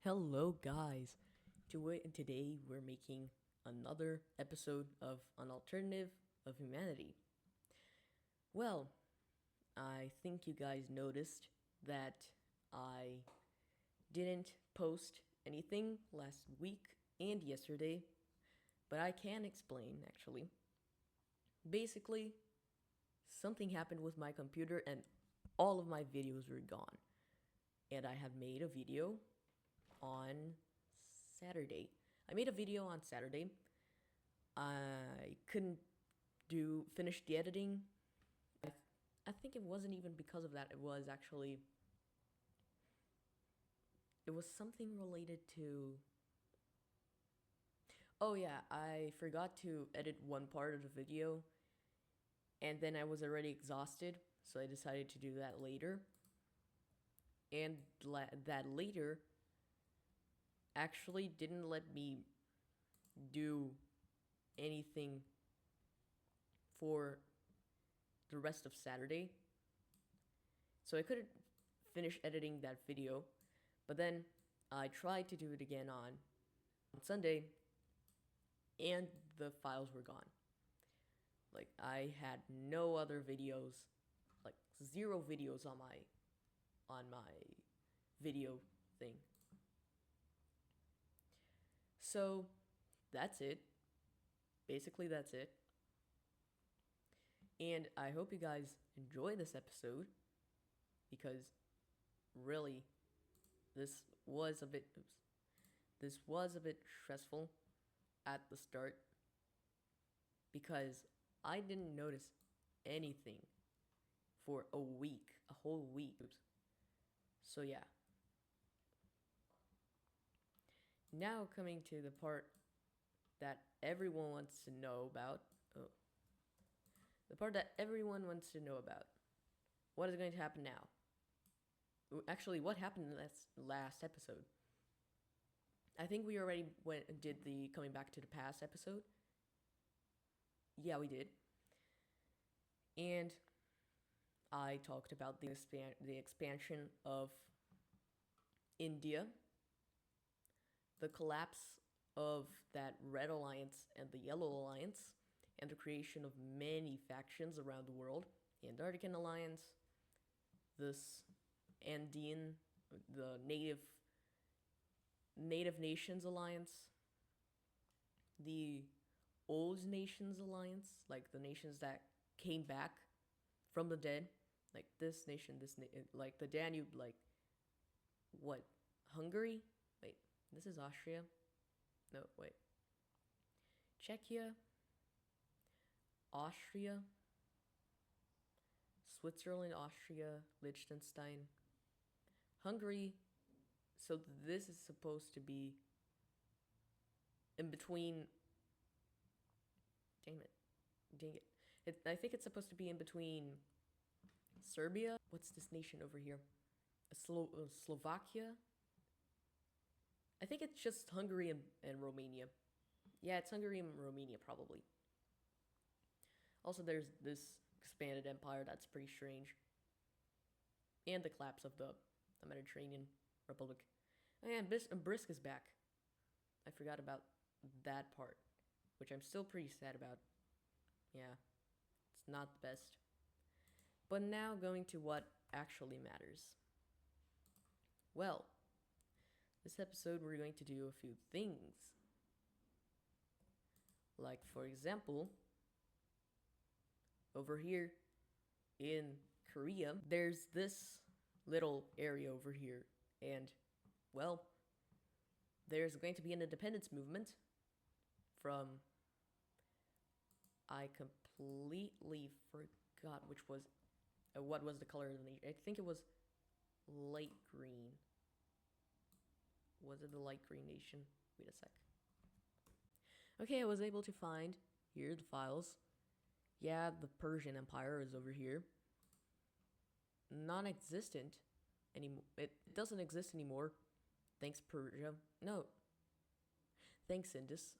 Hello, guys. Today we're making another episode of An Alternative of Humanity. Well, I think you guys noticed that I didn't post anything last week and yesterday, but I can explain actually. Basically, something happened with my computer and all of my videos were gone. And I have made a video on Saturday. I made a video on Saturday. I couldn't finish the editing. I think it wasn't even because of that. It was something related to. Oh yeah, I forgot to edit one part of the video, and then I was already exhausted, so I decided to do that later. And that later actually didn't let me do anything for the rest of Saturday. So I couldn't finish editing that video. But then I tried to do it again on Sunday, and the files were gone. Like, I had no other videos, like zero videos on my video thing. So that's it. Basically, that's it. And I hope you guys enjoy this episode because really this was a bit stressful at the start because I didn't notice anything for a whole week. So yeah. Now coming to the part that everyone wants to know about. Oh. The part that everyone wants to know about. What is going to happen now? Actually, what happened in this last episode? I think we already did the coming back to the past episode. Yeah, we did. And I talked about the expansion of India, the collapse of that Red Alliance and the Yellow Alliance, and the creation of many factions around the world. The Antarctic Alliance, this Andean, the Native Nations Alliance, the Old Nations Alliance, like the nations that came back from the dead, like this nation, like the Danube, like what? Hungary? Wait, this is Austria? No, wait. Czechia, Austria, Switzerland, Austria, Liechtenstein, Hungary. So this is supposed to be in between. Dang it. I think it's supposed to be in between Serbia. What's this nation over here? Slovakia? I think it's just Hungary and Romania. Yeah, it's Hungary and Romania, probably. Also, there's this expanded empire that's pretty strange. And the collapse of the Mediterranean Republic. Oh yeah, and Brisk is back. I forgot about that part, which I'm still pretty sad about. Yeah, it's not the best. But now going to what actually matters. Well, this episode we're going to do a few things. Like, for example, over here in Korea, there's this little area over here. And, well, there's going to be an independence movement from... I completely forgot what was the color of the nation. I think it was light green. Was it the light green nation? Wait a sec. Okay, I was able to find here the files. Yeah, the Persian Empire is over here. Non-existent anymore. It doesn't exist anymore. Thanks, Persia. No. Thanks, Indus.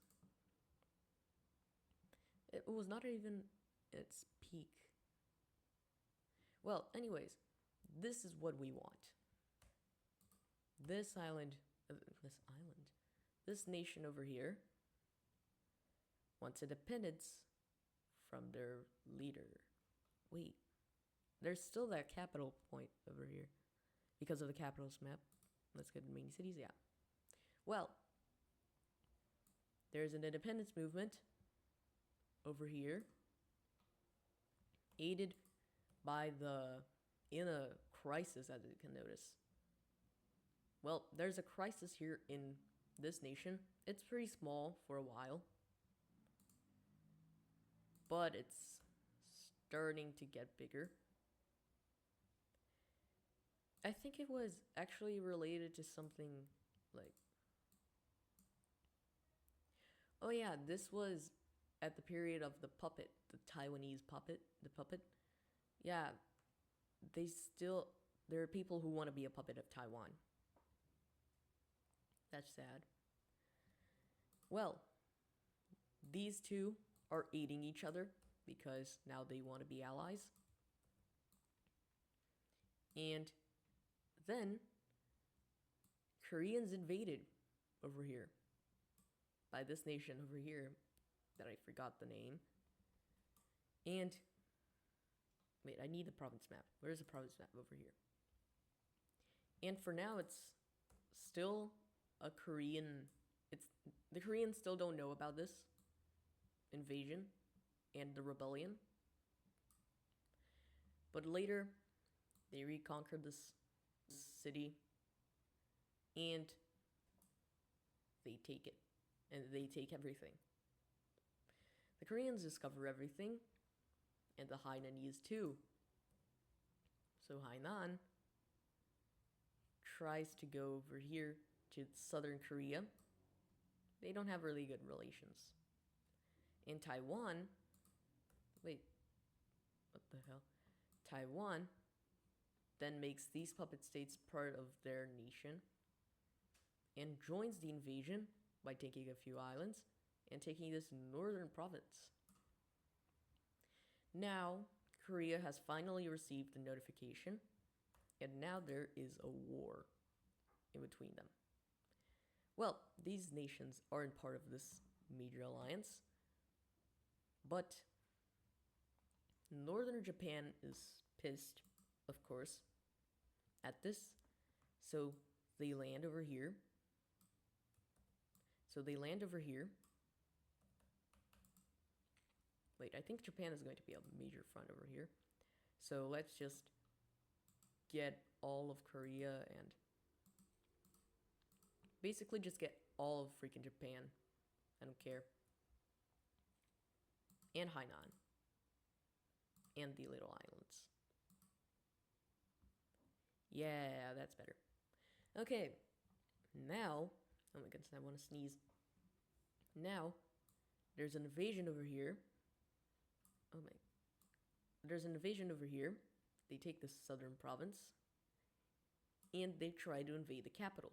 It was not even its peak. Well, anyways, this is what we want. This island this island, this nation over here wants independence from their leader. Wait, there's still that capital point over here because of the capitalist map. Let's go to main cities. Yeah. Well, there's an independence movement over here, aided by the in a crisis, as you can notice. Well, there's a crisis here in this nation. It's pretty small for a while, but it's starting to get bigger. I think it was actually related to something like, oh yeah, this was at the period of the puppet, the Taiwanese puppet, the puppet. Yeah, there are people who want to be a puppet of Taiwan. That's sad. Well, these two are aiding each other because now they want to be allies. And then Koreans invaded over here by this nation over here that I forgot the name. And wait, I need the province map. Where's the province map over here? And for now, it's still a Korean. The Koreans still don't know about this invasion and the rebellion. But later, they reconquered this city and they take it. And they take everything. The Koreans discover everything, and the Hainanese too. So Hainan tries to go over here to southern Korea. They don't have really good relations. In Taiwan, wait, what the hell? Taiwan then makes these puppet states part of their nation and joins the invasion by taking a few islands and taking this northern province. Now, Korea has finally received the notification, and now there is a war in between them. Well, these nations aren't part of this major alliance, but northern Japan is pissed, of course, at this, so they land over here. Wait, I think Japan is going to be a major front over here. So let's just get all of Korea and basically just get all of freaking Japan. I don't care. And Hainan. And the little islands. Yeah, that's better. Okay. Now, oh my goodness, I want to sneeze. Now, there's an invasion over here. Oh my. There's an invasion over here. They take the southern province. And they try to invade the capital.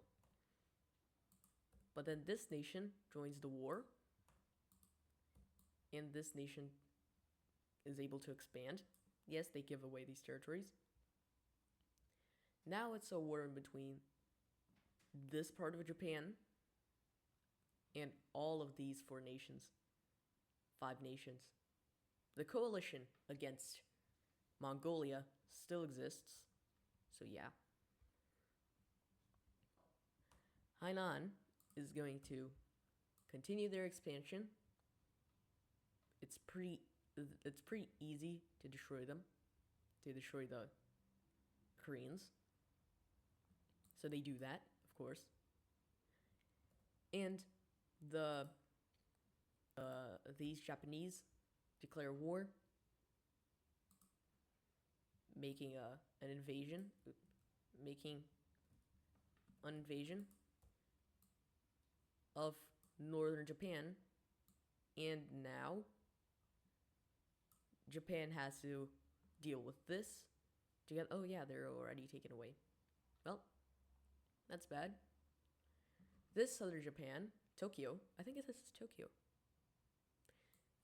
But then this nation joins the war. And this nation is able to expand. Yes, they give away these territories. Now it's a war in between this part of Japan and all of these 4 nations. 5 nations. The coalition against Mongolia still exists. So yeah. Hainan is going to continue their expansion. It's pretty easy to destroy them. To destroy the Koreans. So they do that, of course. And these Japanese declare war, making an invasion of northern Japan, and now Japan has to deal with this. Oh yeah, they're already taken away. Well, that's bad. This southern Japan, Tokyo, I think this is Tokyo.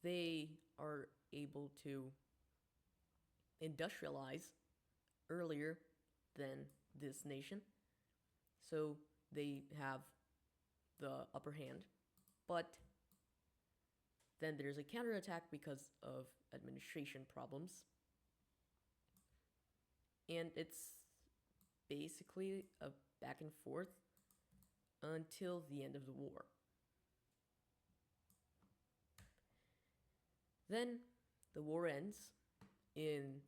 They are able to industrialize earlier than this nation. So they have the upper hand, but then there's a counterattack because of administration problems. And it's basically a back and forth until the end of the war. Then the war ends in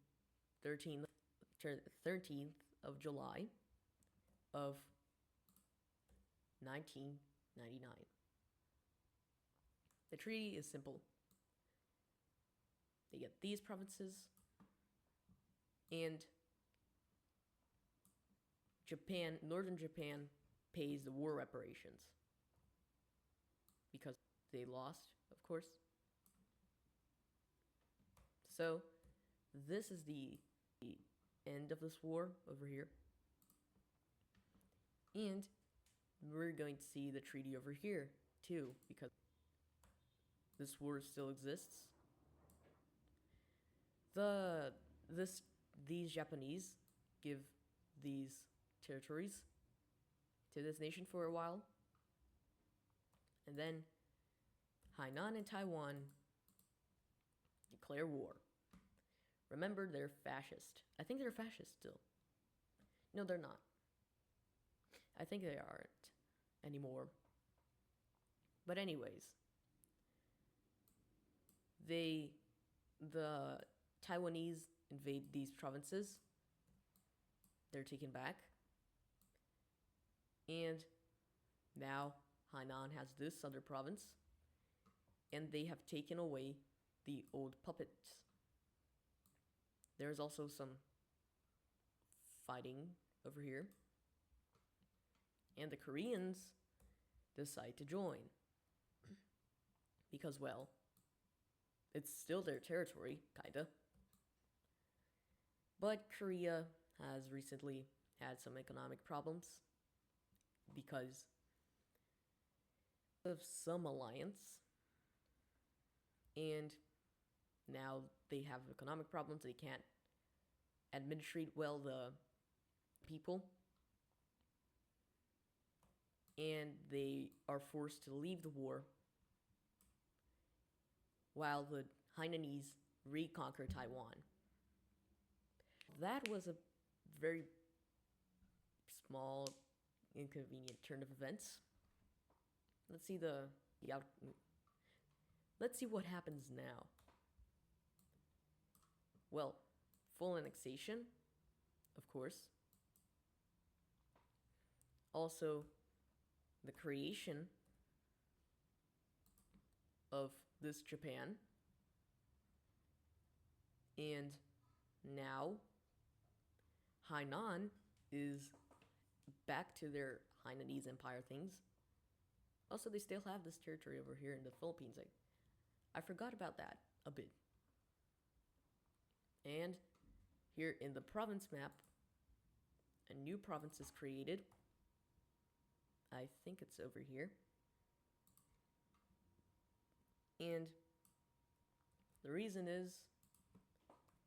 13th of July of 1999. The treaty is simple. They get these provinces, and Japan, northern Japan, pays the war reparations because they lost, of course. So, this is the end of this war over here. And we're going to see the treaty over here, too, because this war still exists. These Japanese give these territories to this nation for a while. And then Hainan and Taiwan declare war. Remember, they're fascist. I think they're fascist still. No, they're not. I think they aren't anymore. But anyways, the Taiwanese invade these provinces. They're taken back. And now Hainan has this other province. And they have taken away the old puppets. There's also some fighting over here. And the Koreans decide to join. Because, well, it's still their territory, kinda. But Korea has recently had some economic problems because of some alliance. And now they have economic problems. They can't administrate well the people. And they are forced to leave the war while the Hainanese reconquer Taiwan. That was a very small, inconvenient turn of events. Let's see Let's see what happens now. Well, full annexation, of course. Also, the creation of this Japan. And now, Hainan is back to their Hainanese Empire things. Also, they still have this territory over here in the Philippines. I forgot about that a bit. And here in the province map, a new province is created. I think it's over here. And the reason is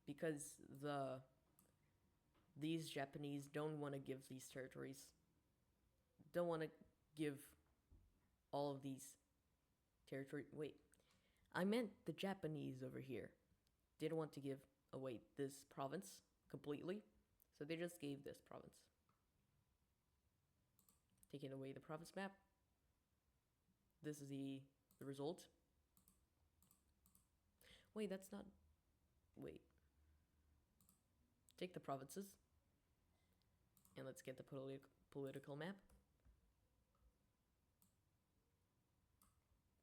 because these Japanese don't want to give these territories, don't want to give all of these territory. Wait, I meant the Japanese over here didn't want to give away this province completely, so they just gave this province. Taking away the province map. This is the result. Wait, that's not... Wait. Take the provinces. And let's get the political map.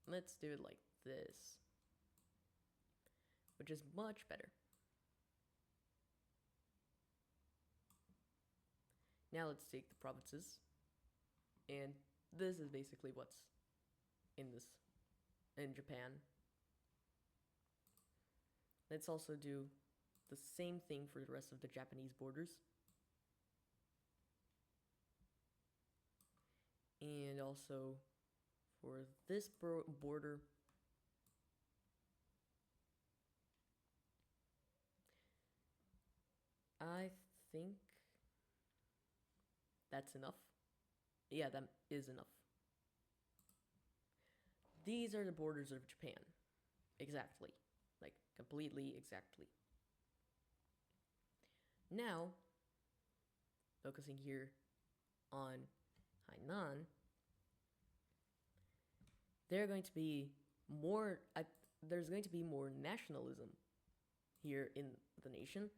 Let's do it like this. Which is much better. Now let's take the provinces. And this is basically what's in Japan. Let's also do the same thing for the rest of the Japanese borders. And also for this border, I think that's enough. Yeah, that is enough. These are the borders of Japan. Exactly. Like, completely exactly. Now, focusing here on Hainan, there are going to be more. There's going to be more nationalism here in the nation.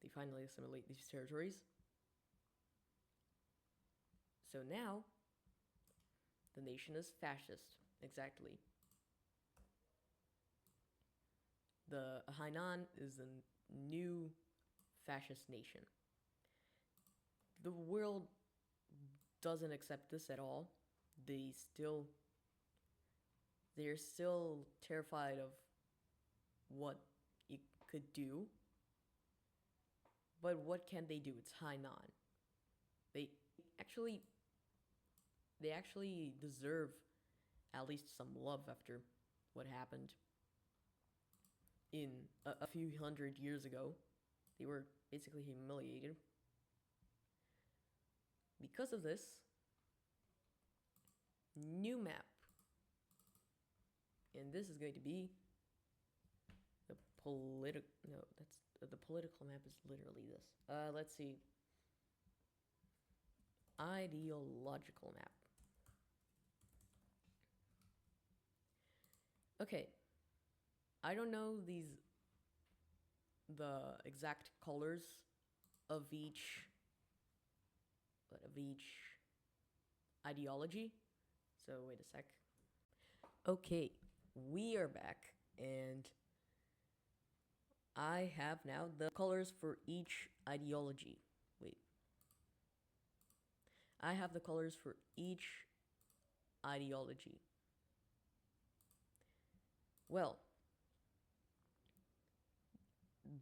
They finally assimilate these territories. So now, the nation is fascist. Exactly. The Hainan is a new fascist nation. The world doesn't accept this at all. They still they're still terrified of what it could do. But what can they do? It's Hainan. They actually they actually deserve at least some love after what happened in a few hundred years ago. They were basically humiliated. Because of this, new map. And this is going to be the political. No, that's the political map is literally this. Let's see. Ideological map. Okay. I don't know the exact colors of each ideology. So wait a sec. Okay, we are back, and I have now the colors for each ideology. Wait. I have the colors for each ideology. Well,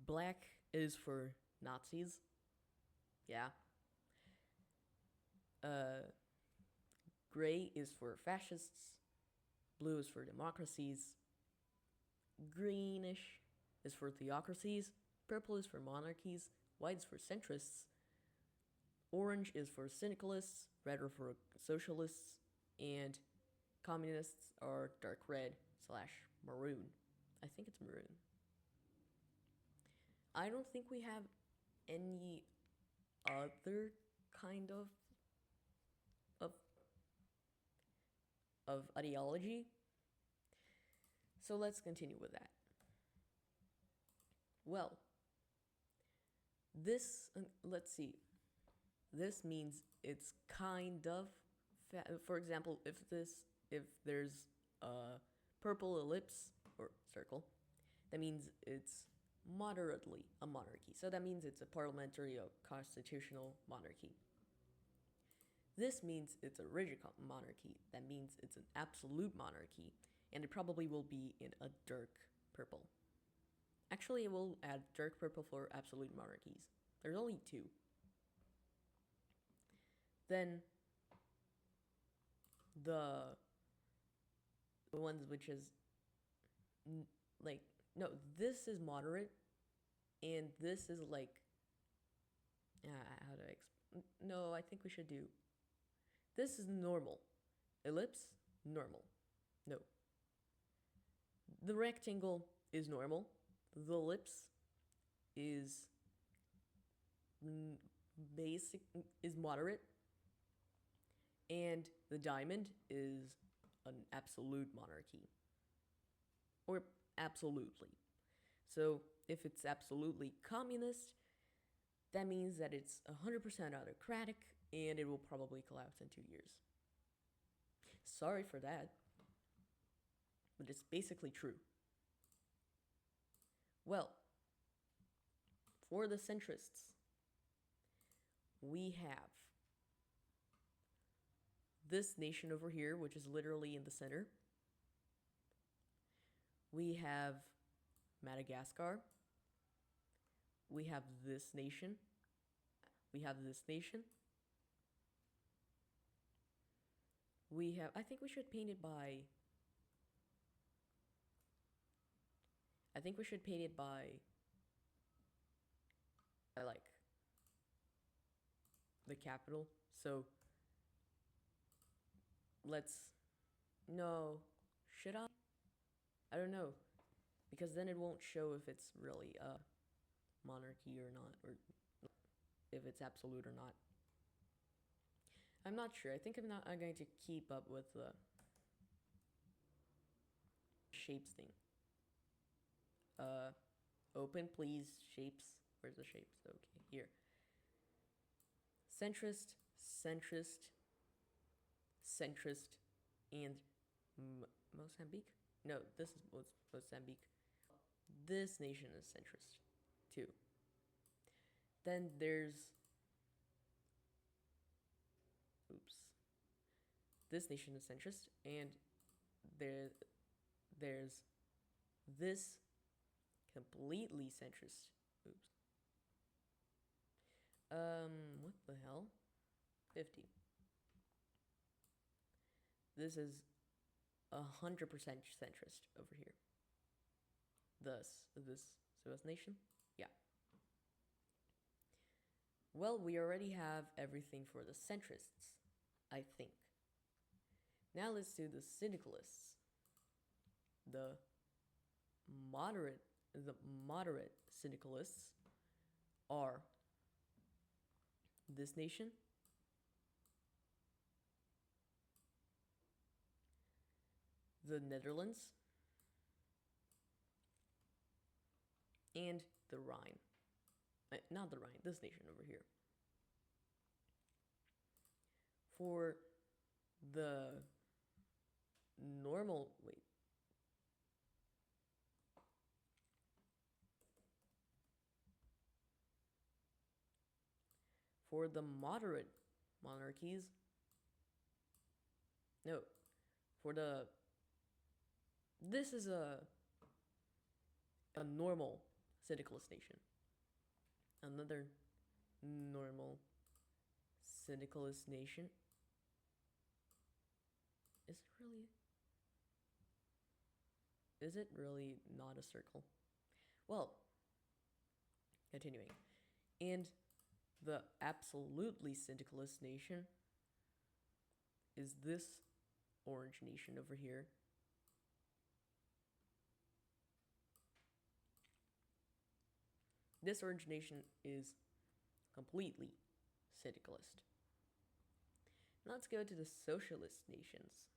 black is for Nazis. Yeah. Uh, gray is for fascists. Blue is for democracies. Greenish is for theocracies. Purple is for monarchies. White is for centrists. Orange is for syndicalists. Red are for socialists. And communists are dark red / maroon. I think it's maroon. I don't think we have any other kind of of ideology. So let's continue with that. Well, this let's see. This means it's kind of for example, if there's a purple ellipse or circle, that means it's moderately a monarchy. So that means it's a parliamentary or constitutional monarchy. This means it's a rigid monarchy. That means it's an absolute monarchy, and it probably will be in a dark purple. Actually, it will add dark purple for absolute monarchies. There's only two. Then the ones which is like no, this is moderate, and this is like how do I no, I think we should do this is normal. Ellipse, normal. No. The rectangle is normal. The ellipse is basic, is moderate. And the diamond is an absolute monarchy. Or absolutely. So if it's absolutely communist, that means that it's 100% autocratic, and it will probably collapse in 2 years. Sorry for that, but it's basically true. Well, for the centrists, we have this nation over here, which is literally in the center. We have Madagascar. We have this nation. We have this nation. We have, I think we should paint it by, like the capital. So let's. No. Should I? I don't know. Because then it won't show if it's really a monarchy or not, or if it's absolute or not. I'm not sure. I think I'm going to keep up with the shapes thing. Open, please. Shapes. Where's the shapes? Okay, here. Centrist, centrist, centrist, and Mozambique? No, this is Mozambique. This nation is centrist, too. Then there's... Oops. This nation is centrist, and there's this completely centrist. Oops. What the hell? 50. This is 100% centrist over here. This nation? Yeah. Well, we already have everything for the centrists, I think. Now let's do the syndicalists. The moderate syndicalists are this nation, the Netherlands, and the Rhine. Not the Rhine, this nation over here. For the normal, wait. For the moderate monarchies, no, for the, this is a normal syndicalist nation. Another normal syndicalist nation. Is it really not a circle? Well, continuing. And the absolutely syndicalist nation is this orange nation over here. This orange nation is completely syndicalist. Now let's go to the socialist nations.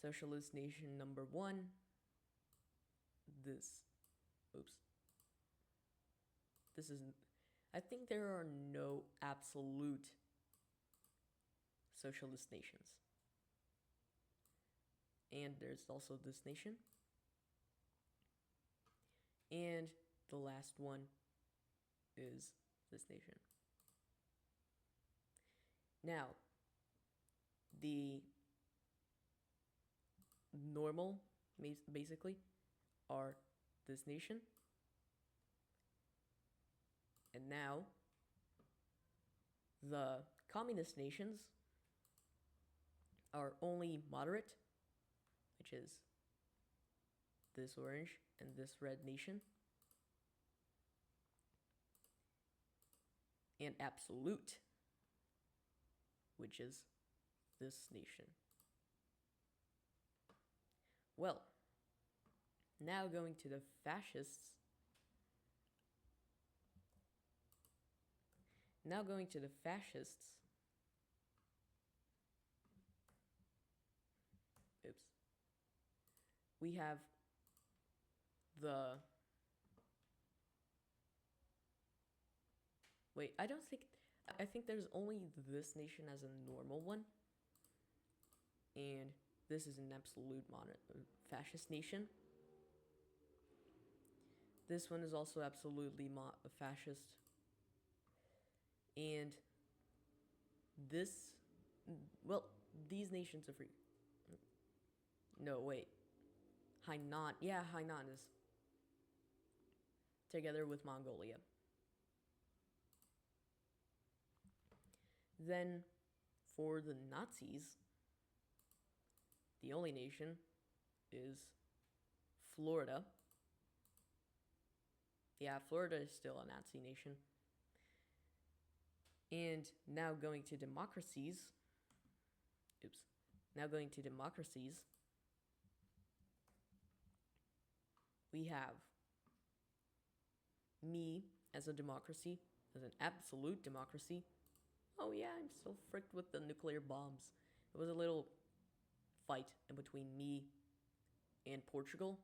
Socialist nation number 1. This is, I think there are no absolute socialist nations. And there's also this nation. And the last one is this nation. Now, the normal, basically, are this nation. And now, the communist nations are only moderate, which is this orange and this red nation. And absolute, which is this nation. Well, now going to the fascists. Oops. We have the... Wait, I think there's only this nation as a normal one. And this is an absolute fascist nation. This one is also absolutely fascist. And this, well, these nations are free. No, wait. Hainan. Yeah, Hainan is together with Mongolia. Then, for the Nazis, the only nation is Florida. Yeah, Florida is still a Nazi nation. And now going to democracies. Oops. Now going to democracies, we have me as a democracy, as an absolute democracy. Oh yeah, I'm still fricked with the nuclear bombs. It was a little fight in between me and Portugal,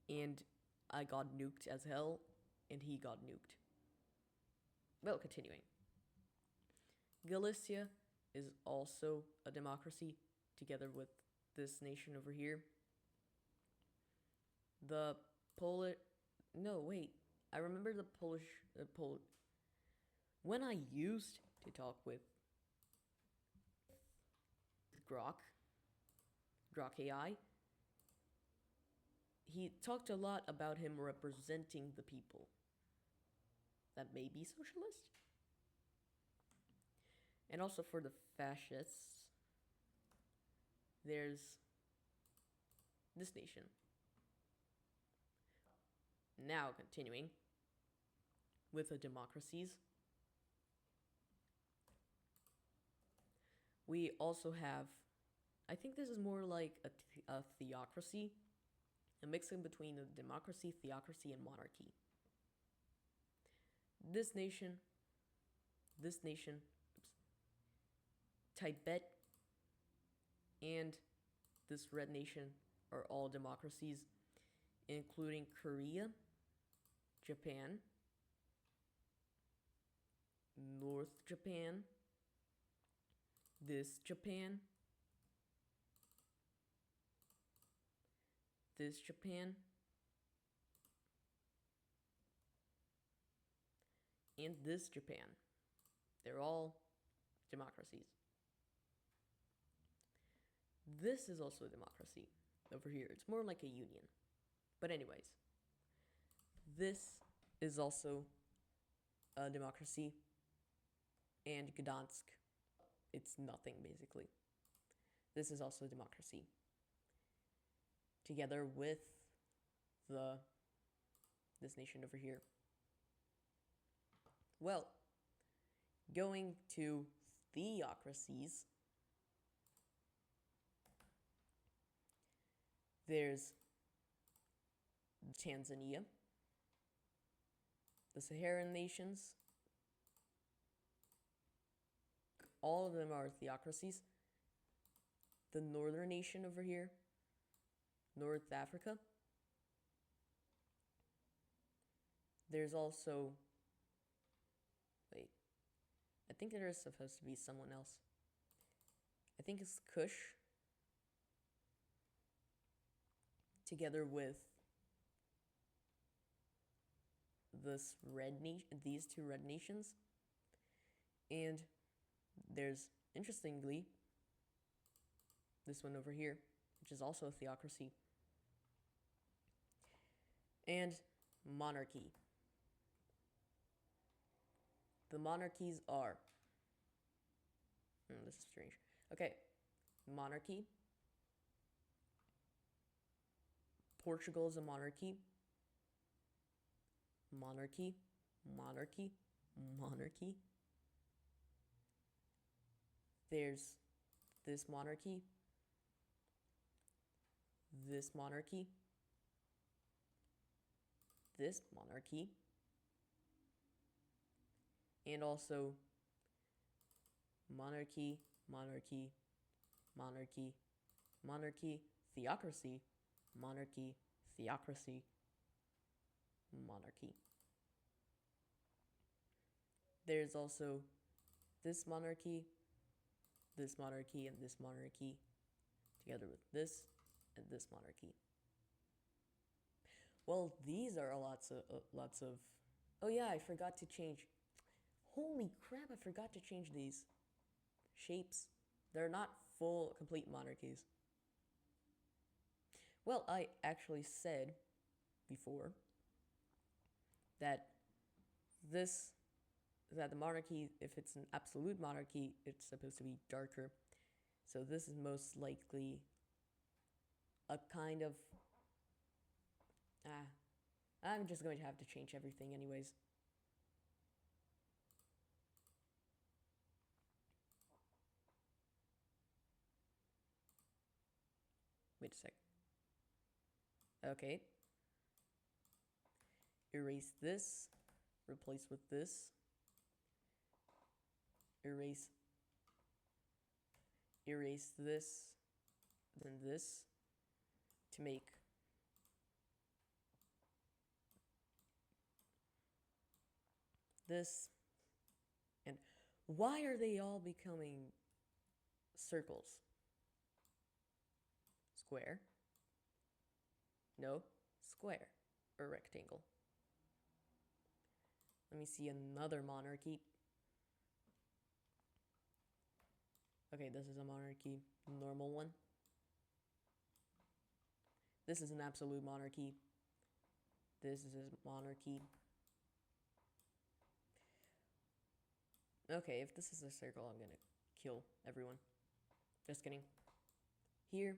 and I got nuked as hell, and he got nuked. Well, continuing. Galicia is also a democracy, together with this nation over here. The Polish. No, wait. I remember the Polish. When I used to talk with Grok AI, he talked a lot about him representing the people. That may be socialist. And also for the fascists, there's this nation. Now, continuing with the democracies, we also have, I think this is more like a theocracy, a mixing between a democracy, theocracy, and monarchy. This nation, Tibet, and this red nation are all democracies, including Korea, Japan, North Japan, this Japan, this Japan, and this Japan. They're all democracies. This is also a democracy over here. It's more like a union. But anyways, this is also a democracy. And Gdansk, it's nothing basically. This is also a democracy. Together with this nation over here. Well, going to theocracies, there's Tanzania, the Saharan nations. All of them are theocracies. The northern nation over here, North Africa. There's also, wait, I think there is supposed to be someone else. I think it's Kush, together with these two red nations. And there's, interestingly, this one over here, which is also a theocracy. And monarchy. The monarchies are, this is strange. Okay, monarchy. Portugal is a monarchy. Monarchy, monarchy, monarchy. There's this monarchy, this monarchy, this monarchy, and also monarchy, monarchy, monarchy, monarchy, theocracy, monarchy, theocracy, monarchy. There's also this monarchy, and this monarchy, together with this and this monarchy. Well, these are lots of. Oh yeah, I forgot to change. Holy crap! I forgot to change these shapes. They're not full, complete monarchies. Well, I actually said before that the monarchy, if it's an absolute monarchy, it's supposed to be darker. So this is most likely a kind of... I'm just going to have to change everything anyways. Wait a sec. Okay. Erase this. Replace with this. Erase this. Then this. To make this. And why are they all becoming circles? Square. No, square or rectangle. Let me see another monarchy. Okay, this is a monarchy, normal one. This is an absolute monarchy. This is a monarchy. Okay, if this is a circle, I'm gonna kill everyone. Just kidding. Here,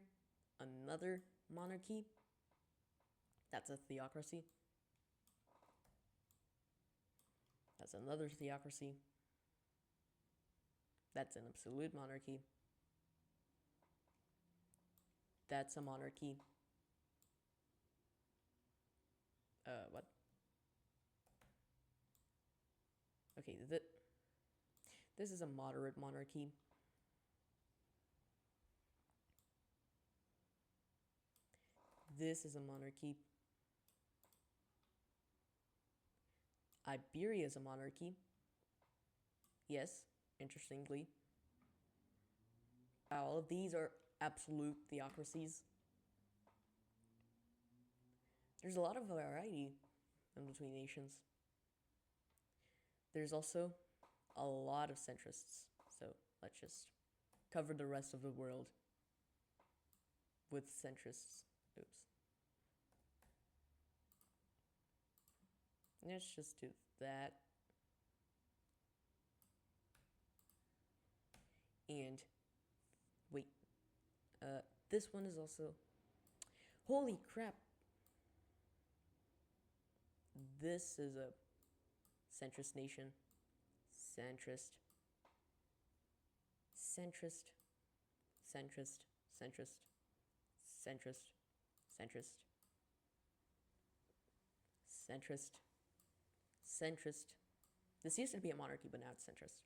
another monarchy. That's a theocracy. That's another theocracy. That's an absolute monarchy. That's a monarchy. What? Okay, this is a moderate monarchy. This is a monarchy. Iberia is a monarchy. Yes, interestingly. All of these are absolute theocracies. There's a lot of variety in between nations. There's also a lot of centrists. So let's just cover the rest of the world with centrists. Oops. Let's just do that. And wait, this one is also, holy crap. This is a centrist nation. Centrist. Centrist. Centrist. Centrist. Centrist. Centrist. Centrist. Centrist. This used to be a monarchy, but now it's centrist.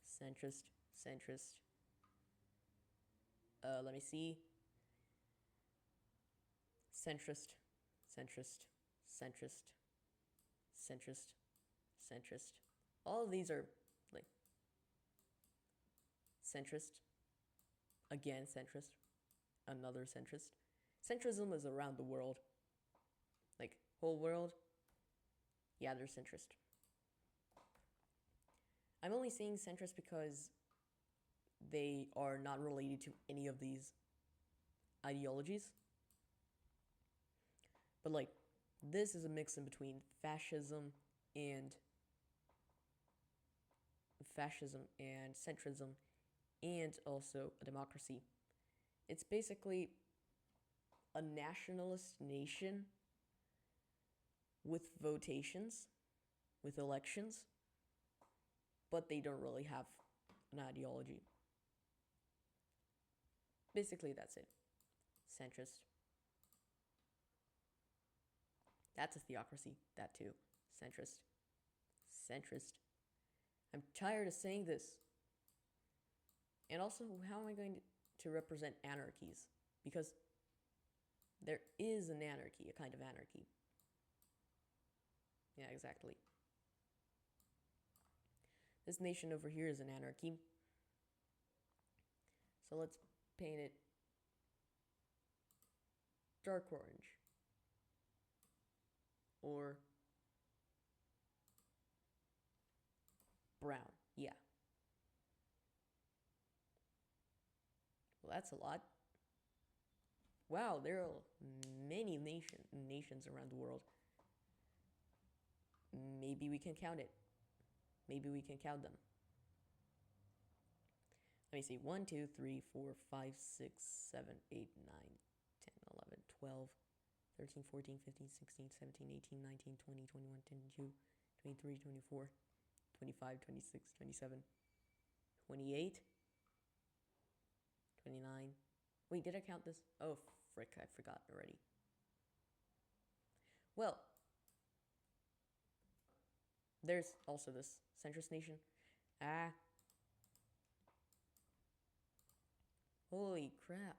Centrist. Centrist. Let me see. Centrist. Centrist. Centrist. Centrist. Centrist. All of these are like centrist. Again, centrist. Another centrist. Centrism is around the world. Like, whole world. Yeah, they're centrist. I'm only saying centrist because they are not related to any of these ideologies. But like, this is a mix in between fascism and centrism and also a democracy. It's basically a nationalist nation with votations, with elections, but they don't really have an ideology. Basically, that's it. Centrist. That's a theocracy. That too. Centrist. Centrist. I'm tired of saying this. And also, how am I going to represent anarchies? Because there is an anarchy, a kind of anarchy. Yeah, exactly. This nation over here is an anarchy. So let's paint it dark orange. Or brown. Yeah. Well, that's a lot. Wow, there are many nations around the world. Maybe we can count it. Maybe we can count them. Let me see. 1, 2, 3, 4, 5, 6, 7, 8, 9, 10, 11, 12, 13, 14, 15, 16, 17, 18, 19, 20, 21, 22, 23, 24, 25, 26, 27, 28, 29. Wait, did I count this? Oh, frick, I forgot already. Well, there's also this centrist nation. Ah. Holy crap.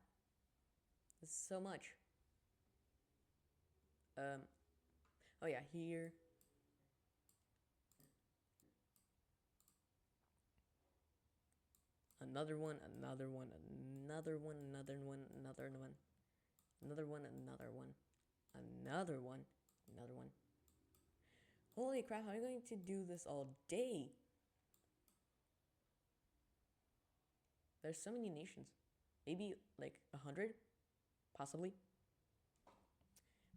This is so much. Oh yeah, here. Another one, another one, another one, another one, another one, another one, another one, another one, another one. Holy crap, how am I going to do this all day? There's so many nations. Maybe like 100? Possibly.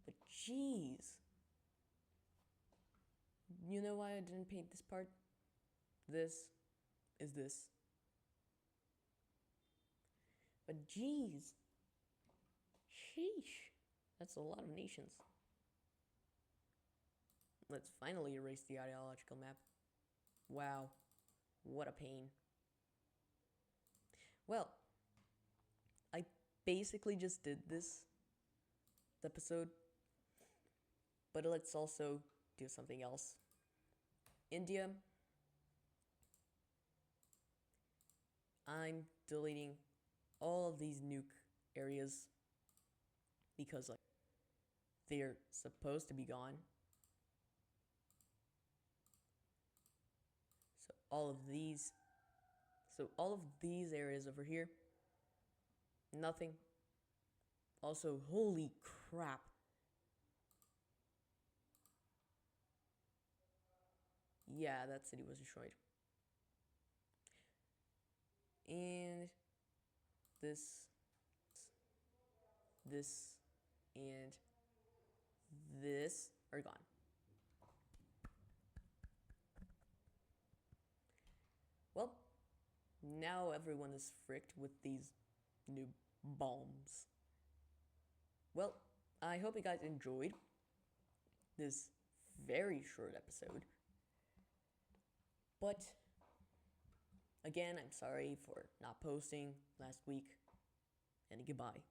But jeez. You know why I didn't paint this part? This is this. But jeez. Sheesh. That's a lot of nations. Let's finally erase the ideological map. Wow. What a pain. Well, I basically just did this episode, but let's also do something else. India. I'm deleting all of these nuke areas because like they're supposed to be gone. So all of these areas over here, nothing. Also, holy crap. Yeah, that city was destroyed. And this, and this are gone. Well, now everyone is fricked with these new bombs. Well, I hope you guys enjoyed this very short episode. But again, I'm sorry for not posting last week, and goodbye.